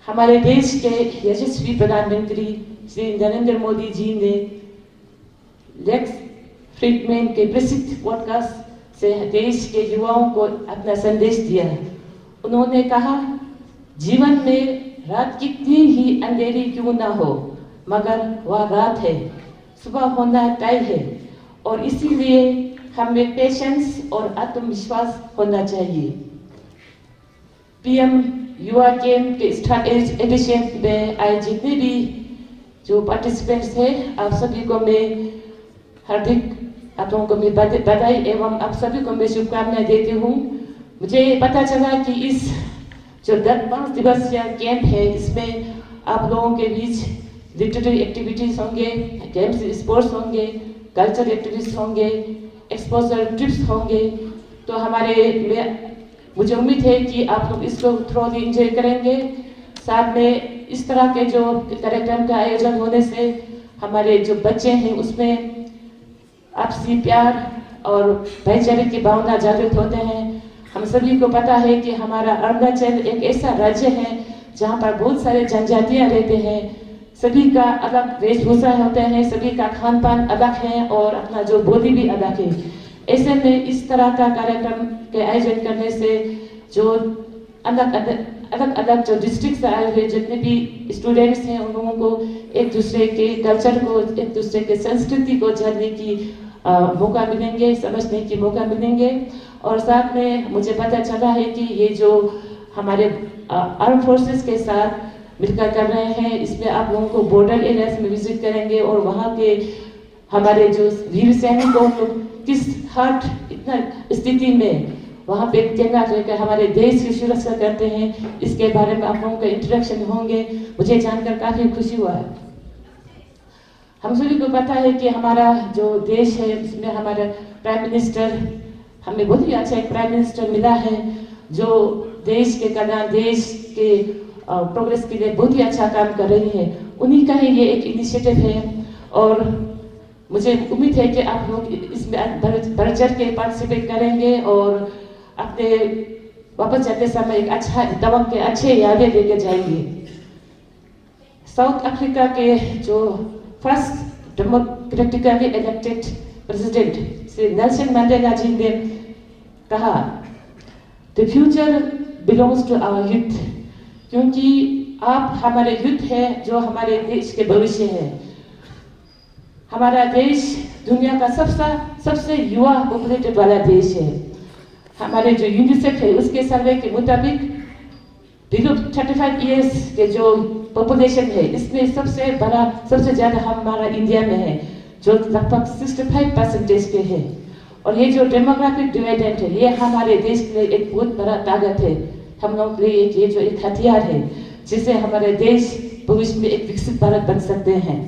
हमारे देश के यशस्वी प्रधानमंत्री श्री नरेंद्र मोदी जी ने लेक्स फ्रीडमैन के प्रसिद्ध पॉडकास्ट से देश के युवाओं को अपना संदेश दिया है। उन्होंने कहा, जीवन में रात कितनी ही अंधेरी क्यों ना हो, मगर वह रात है, सुबह होना तय है, और इसीलिए हमें पेशेंस और आत्मविश्वास होना चाहिए। पीएम युवा गेम के स्टार्ट एडिशन में आए जितने भी जो पार्टिसिपेंट्स हैं, आप सभी को मैं हार्दिक आप लोगों को मैं बधाई एवं आप सभी को मैं शुभकामनाएं देती हूँ। मुझे पता चला कि इस जो 5 दिवसीय कैंप है, इसमें आप लोगों के बीच लिटरेरी एक्टिविटीज होंगे, गेम्स स्पोर्ट्स होंगे, कल्चरल एक्टिविटीज होंगे, एक्सपोजर ट्रिप्स होंगे। तो मुझे उम्मीद है कि आप लोग इसको थोड़ी एंजॉय करेंगे। साथ में इस तरह के जो कार्यक्रम का आयोजन होने से हमारे जो बच्चे हैं उसमें आपसी प्यार और भाईचारे की भावना जागृत होते हैं। हम सभी को पता है कि हमारा अरुणाचल एक ऐसा राज्य है जहाँ पर बहुत सारे जनजातियाँ रहते हैं, सभी का अलग वेशभूषा होते हैं, सभी का खान पान अलग है और अपना जो बोली भी अलग है। ऐसे में इस तरह का कार्यक्रम के आयोजन करने से जो अलग अलग जो डिस्ट्रिक्ट से आए हुए जितने भी स्टूडेंट्स हैं उन लोगों को एक दूसरे के कल्चर को, एक दूसरे के संस्कृति को जानने की मौका मिलेंगे, समझने की मौका मिलेंगे। और साथ में मुझे पता चला है कि ये जो हमारे आर्म फोर्सेस के साथ मिलकर कर रहे हैं, इसमें आप लोगों को बॉर्डर एरियाज में विजिट करेंगे और वहाँ के हमारे जो वीर सैनिकों को किस हर इतना स्थिति में वहाँ पे तैनात रहकर हमारे देश की सुरक्षा करते हैं, इसके बारे में आप लोगों का इंट्रोडक्शन होंगे। मुझे जानकर काफी खुशी हुआ है। हम सभी को पता है कि हमारा जो देश है उसमें हमारा प्राइम मिनिस्टर, हमें बहुत ही अच्छा एक प्राइम मिनिस्टर मिला है जो देश के कल्याण, देश के प्रोग्रेस के लिए बहुत ही अच्छा काम कर रही है। उन्हीं का ही ये एक इनिशिएटिव है और मुझे उम्मीद है कि आप लोग इसमें बढ़ चढ़ के पार्टिसिपेट करेंगे और अपने वापस जाते समय एक अच्छा दबंग के अच्छे यादें लेके जाएंगे। साउथ अफ्रीका के जो first democratically elected president Shri Nelson Mandela ji ने कहा, the future belongs to our youth, क्योंकि आप हमारे यूथ है जो हमारे देश के भविष्य है। हमारा देश दुनिया का सबसे युवा पॉपुलेटेड वाला देश है। हमारे जो यूनिसेफ है उसके सर्वे के मुताबिक बिलो 35 इयर्स के जो पॉपुलेशन है इसमें सबसे ज्यादा हमारा इंडिया में है जो लगभग 65% के है। और ये जो डेमोग्राफिक डिविडेंड है ये हमारे देश के लिए एक बहुत बड़ा ताकत है, हम लोग के लिए ये जो एक हथियार है जिससे हमारे देश भविष्य में एक विकसित भारत बन सकते हैं।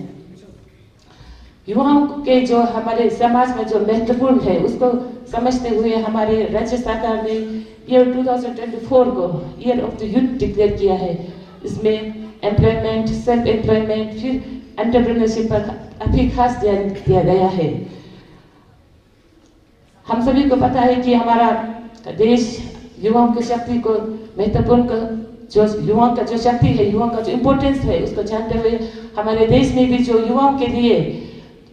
युवाओं के जो हमारे समाज में जो महत्वपूर्ण है उसको समझते हुए हमारे राज्य सरकार ने ईयर 2024 को year of the youth declare किया है। इसमें एम्प्लॉयमेंट, सेल्फ एम्प्लॉयमेंट, फिर एंटरप्रेन्योरशिप पर काफी खास ध्यान दिया गया है। हम सभी को पता है कि हमारा देश युवाओं की शक्ति को महत्वपूर्ण जो युवाओं का जो शक्ति है, युवाओं का जो इम्पोर्टेंस है उसको जानते हुए हमारे देश में भी जो युवाओं के लिए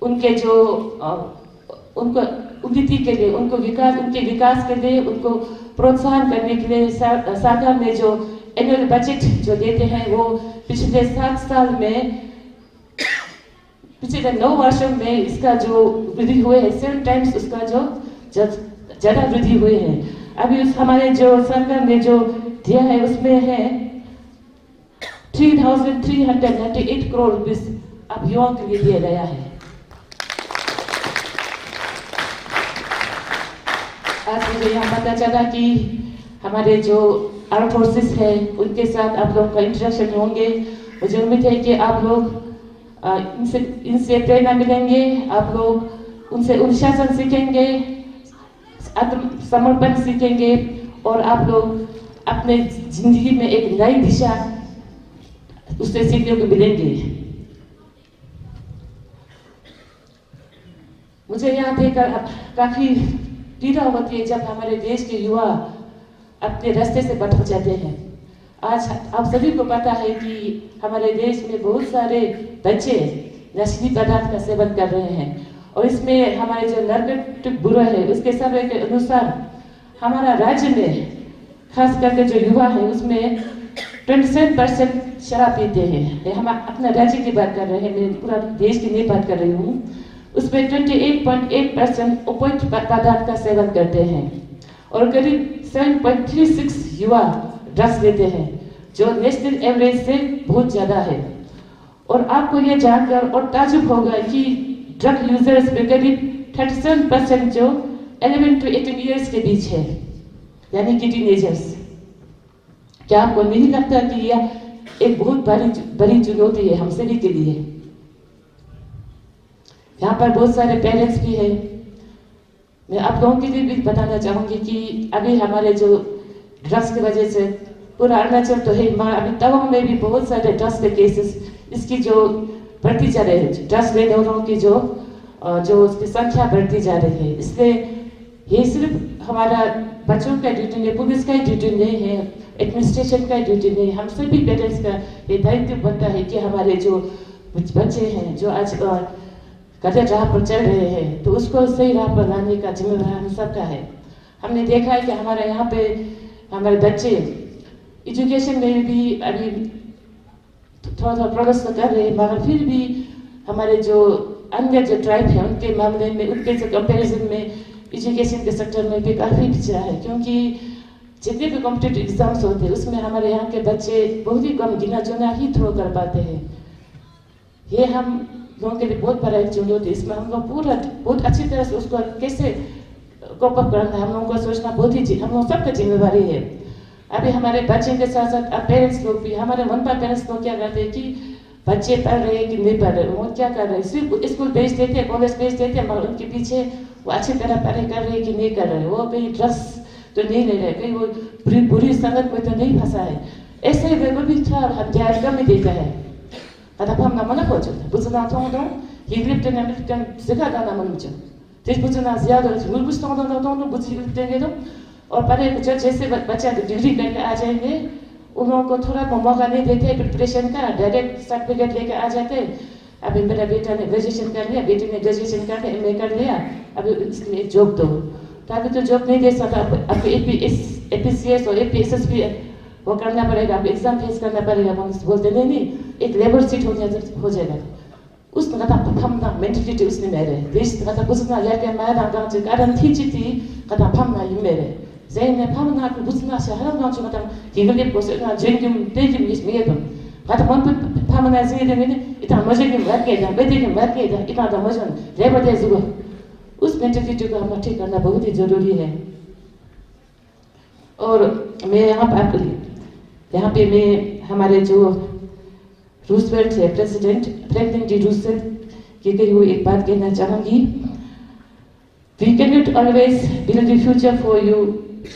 उनके जो उनको उन्नति के लिए, उनके विकास के लिए, उनको प्रोत्साहन करने के लिए सरकार ने जो एनुअल बजट जो देते हैं वो पिछले 7 साल में, पिछले 9 वर्षों में इसका जो वृद्धि हुए है 7 टाइम्स उसका जो ज्यादा वृद्धि हुई है। अभी हमारे जो सरकार ने जो दिया है उसमें है 3,398 करोड़ रुपीस अब युवाओं के लिए दिया गया है। आज मुझे यहाँ पता चला कि हमारे जो आर्म फोर्सेस है उनके साथ आप लोगों का इंट्रोडक्शन होंगे। मुझे उम्मीद है कि आप लोग इनसे प्रेरणा मिलेंगे, आप लोग उनसे अनुशासन सीखेंगे, आत्मसमर्पण सीखेंगे और आप लोग अपने जिंदगी में एक नई दिशा उससे सीखने को मिलेंगे। मुझे यहाँ पे काफी पीड़ा होती है जब हमारे देश के युवा अपने रास्ते से भटक जाते हैं। आज आप सभी को पता है कि हमारे देश में बहुत सारे बच्चे नशीली पदार्थ का सेवन कर रहे हैं, और इसमें हमारे जो नारकोटिक ब्यूरो है उसके सर्वे के अनुसार हमारा राज्य में खास करके जो युवा है उसमें 27% शराब पीते हैं। हम अपना राज्य की बात कर रहे हैं, मैं पूरा देश की नहीं बात कर रही हूँ। उसमें 28.8% उपयुक्त पदार्थ का सेवन करते हैं, और करीब 7.36 युवा ड्रग्स लेते हैं, जो नेशनल एवरेज से बहुत ज़्यादा है। और आपको ये जानकर और ताजुब होगा कि ड्रग यूजर्स में करीब 37% जो 11 to 18 ईयर्स के बीच है, यानी कि टीनेजर्स। क्या आपको नहीं लगता कि यह एक बहुत बड़ी चुनौती है हम सभी के लिए? यहाँ पर बहुत सारे पेरेंट्स भी हैं। मैं आप लोगों के लिए भी बताना चाहूँगी कि अभी हमारे जो ड्रग्स की वजह से पूरा अरुणाचल तो है, मगर अभी तवांग में भी बहुत सारे ड्रग्स के केसेस इसकी जो बढ़ती जा रही है, ड्रग्स लेने वालों की जो उसकी संख्या बढ़ती जा रही है। इसलिए ये सिर्फ हमारा बच्चों का ड्यूटी नहीं, पुलिस का ड्यूटी नहीं है, एडमिनिस्ट्रेशन का ड्यूटी नहीं, हम सभी पेरेंट्स का ये दायित्व बनता है कि हमारे जो बच्चे हैं जो आज गलत राह पर चल रहे हैं, तो उसको सही राह पर लाने का जिम्मेदार हम सबका है। हमने देखा है कि हमारे यहाँ पे हमारे बच्चे एजुकेशन में भी अभी थोड़ा प्रोग्रेस कर रहे हैं, मगर फिर भी हमारे जो अन्य जो ट्राइब है उनके मामले में, उनके जो कंपेरिजन में एजुकेशन के सेक्टर में भी काफ़ी पिछड़ा है। क्योंकि जितने भी कॉम्पिटेटिव एग्जाम्स होते हैं उसमें हमारे यहाँ के बच्चे बहुत ही कम गिना चुना ही थ्रो कर पाते हैं। ये हम लोगों के लिए बहुत बड़ा एक चुनौती है। इसमें हम लोग पूरा बहुत अच्छी तरह से उसको कैसे कोप अप करना है, हम लोगों को सोचना बहुत ही हम लोग सबका जिम्मेवारी है। अभी हमारे बच्चे के साथ साथ अब पेरेंट्स लोग भी, हमारे मन पर पेरेंट्स लोग क्या करते हैं कि बच्चे पढ़ रहे हैं कि नहीं पढ़ रहे, वो क्या कर रहे हैं, सिर्फ स्कूल भेज देते हैं, कॉलेज भेज देते हैं, मगर उनके पीछे वो अच्छी तरह पढ़ाई कर रहे हैं कि नहीं कर रहे, वो कहीं ड्रग्स तो नहीं ले रहे, कहीं वो बुरी संगत में तो नहीं फंसा है। ऐसे ही वे भी था हम ध्यान कम ही देता है। Kata pam na mana pocho, buzuna tondo, higrip ten American zigada na mancho. Tes buzuna ज़्यादा मुल्क tondo बुझी देंगे तो, और पढ़े जैसे बच्चा डिग्री करके आ जाएंगे, उन लोगों को थोड़ा मौका नहीं देते प्रिपरेशन का, डायरेक्ट सर्टिफिकेट लेके आ जाते। अभी मेरा बेटा ने ग्रेजुएशन कर लिया, बेटी ने ग्रेजुएशन कर लिया, MA कर लिया, अभी इसके लिए जॉब दो, तो अभी तो जॉब नहीं दे सकता। आपको APCS और APSS भी वो करना पड़ेगा, आप एग्जाम फेस करना पड़ेगा। बोलते नहीं एक लेबर सीट हो जाएगा। उसने कहा पफमना मेंटलिटी उसने मेरे देश कहा बुझना लेके मैं दांगा जे कारण थी चिती कहा पफमना ये मेरे जैने पफमना को बुझना शहर ना जो मतलब हिगले को से ना जेंगम तेजिम इस मेदम कहा मन पफमना जे ने इतना मजे के वर्क के बेटे के वर्क के इतना द मजन लेबर दे जुगो उस मेंटलिटी को हम ठीक करना बहुत ही जरूरी है। और मैं यहाँ पे मैं हमारे जो रूजवेल्ट है प्रेसिडेंट फ्रैंकलिन डी रूजवेल्ट की कही हुई एक बात कहना चाहूँगी। We cannot always build the future for you,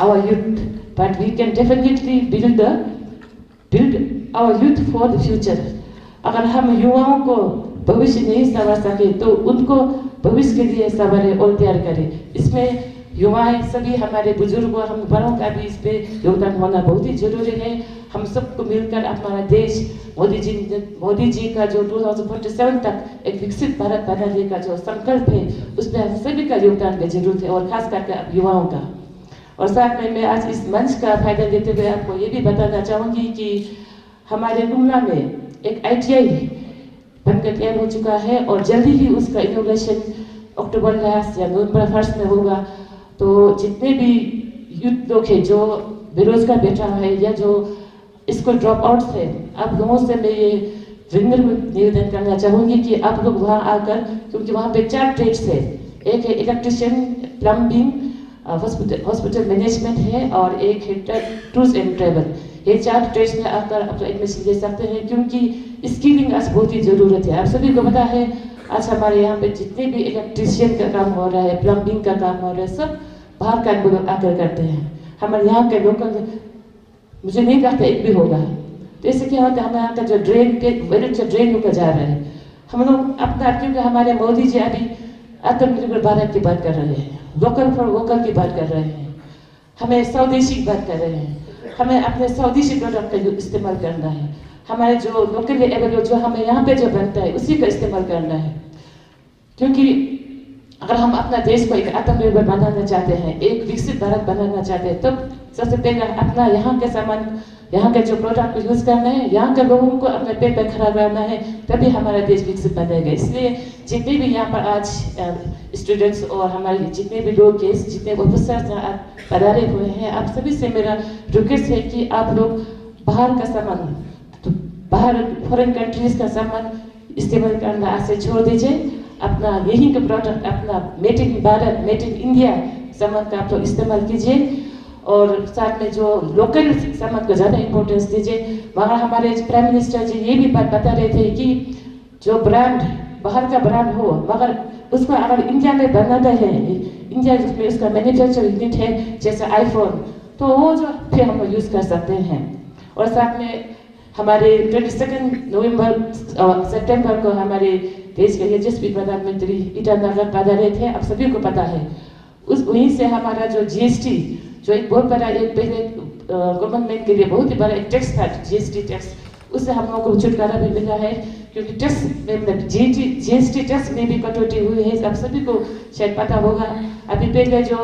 our youth, but we can definitely build our youth for the future. अगर हम युवाओं को भविष्य नहीं संवार सके तो उनको भविष्य के लिए संवारें और तैयार करें। इसमें युवाएं सभी हमारे बुजुर्गों हम बड़ों का भी इस पे योगदान होना बहुत ही जरूरी है। हम सबको मिलकर हमारा देश मोदी जी का जो 2047 तक एक विकसित भारत बनाने का जो संकल्प है उसमें हम सभी का योगदान की जरूरत है, और खास करके युवाओं का। और साथ में मैं आज इस मंच का फायदा देते हुए आपको ये भी बताना चाहूँगी कि हमारे गुमला में एक ITI बनकर तैयार हो चुका है, और जल्दी ही उसका इनोग्रेशन अक्टूबर लास्ट या नवंबर फर्स्ट में होगा। तो जितने भी यूथ लोग हैं जो बेरोजगार बैठा है या जो स्कूल ड्रॉप आउट्स है, आप लोगों से मैं ये विनम्र निवेदन करना चाहूँगी कि आप लोग वहाँ आकर, क्योंकि वहाँ पे 4 ट्रेड्स है, एक है इलेक्ट्रिशियन, प्लम्बिंग, हॉस्पिटल मैनेजमेंट है, और एक है टूर्स एंड ट्रेवल। ये 4 ट्रेड्स में आकर आप एडमिशन ले सकते हैं, क्योंकि स्किलिंग आज बहुत ही ज़रूरत है। आप सभी को पता है आज हमारे यहाँ पे जितने भी इलेक्ट्रिशियन का काम हो रहा है, प्लम्बिंग का काम हो रहा है, सब बाहर का लोग आकर करते हैं। हमारे यहाँ के लोकल मुझे नहीं लगता एक भी होगा। तो इससे क्या होता है, हमारे यहाँ का जो ड्रेन होकर जा रहा है, हम लोग अपना, क्योंकि हमारे मोदी जी अभी आत्मनिर्भर भारत की बात कर रहे हैं, वोकल फॉर वोकल की बात कर रहे हैं, हमें स्वदेशी की बात कर रहे हैं। हमें अपने स्वदेशी प्रोडक्ट का इस्तेमाल करना है। हमारे जो लोकली अवेलेबल जो हमें यहाँ पे जो बनता है उसी का इस्तेमाल करना है। क्योंकि अगर हम अपना देश को एक आत्मनिर्भर बनाना चाहते हैं, एक विकसित भारत बनाना चाहते हैं, तब सबसे पहले अपना यहाँ के सामान, यहाँ के जो प्रोडक्ट को यूज करना है, यहाँ के लोगों को अपने पेट पर खड़ा करना है, तभी हमारा देश विकसित बनेगा। इसलिए जितने भी यहाँ पर आज स्टूडेंट्स और हमारे जितने भी लोग गेस्ट, जितने ऑफिसर्स पधारे हुए हैं, आप सभी से मेरा रिक्वेस्ट है कि आप लोग बाहर का सामान, तो बाहर फॉरेन कंट्रीज का सामान इस्तेमाल करना आज से छोड़ दीजिए। अपना यही का प्रोडक्ट, अपना made in Bharat, made in India सामान का आप लोग इस्तेमाल कीजिए और साथ में जो लोकल सामान को ज़्यादा इम्पोर्टेंस दीजिए। वहाँ हमारे प्राइम मिनिस्टर जी ये भी बात बता रहे थे कि जो ब्रांड बाहर का ब्रांड हो, मगर उसको अगर इंडिया में बनाना है, इंडिया में उसका मैन्युफैक्चर यूनिट है, जैसे आईफोन, तो वो जो फिर हम यूज़ कर सकते हैं। और साथ में हमारे 22 सितंबर को हमारे देश के यशस्वी प्रधानमंत्री ईटानगर पधारे थे, आप सभी को पता है। उस वहीं से हमारा जो जीएसटी, जो एक बहुत बड़ा, एक पहले गवर्नमेंट के लिए बहुत ही बड़ा एक टैक्स था, जीएसटी टैक्स, उससे हम लोगों को छुटकारा भी मिला है। क्योंकि टैक्स में जीएसटी टैक्स में भी कटौती हुई है, आप सभी को शायद पता होगा। अभी पहले जो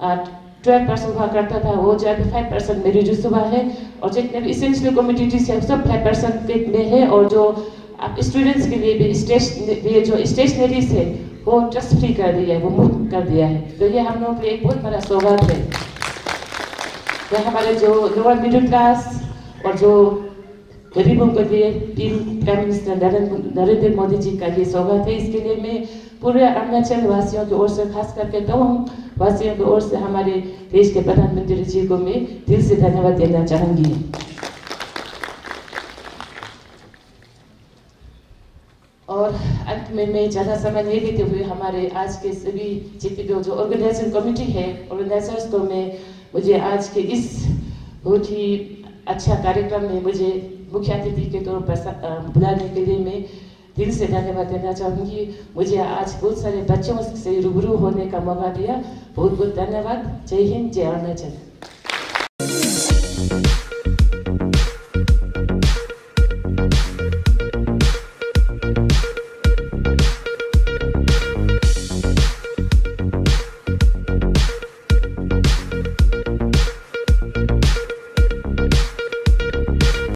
12% हुआ करता था, वो जो अभी 5% में रिड्यूस हुआ है। और जितने भी इसेंशियल कमोडिटीज है सब 5% में है। और जो आप स्टूडेंट्स के लिए भी जो स्टेशनरीज है वो टैक्स फ्री कर दिया है, वो मुफ्त कर दिया है। तो ये हम लोगों के लिए एक बहुत बड़ा सौगात है। ये हमारे जो लोअर मिडिल क्लास और जो गरीबों के लिए प्राइम मिनिस्टर नरेंद्र मोदी जी का ये सौगात है। इसके लिए मैं पूरे अरुणाचल वासियों की ओर से, खास करके तमाम वासियों की ओर से हमारे देश के प्रधानमंत्री जी को मैं दिल से धन्यवाद देना चाहूँगी। और अंत में मैं ज़्यादा समय नहीं लेते हुए हमारे आज के सभी जितने जो ऑर्गेनाइजिंग कमेटी है, ऑर्गेनाइजर्स को मुझे आज के इस बहुत ही अच्छा कार्यक्रम में मुझे मुख्य अतिथि के तौर पर बुलाने के लिए मैं दिल से धन्यवाद देना चाहूँगी। मुझे आज बहुत सारे बच्चों से रूबरू होने का मौका दिया। बहुत बहुत धन्यवाद। जय हिंद, जय अरुणाचल।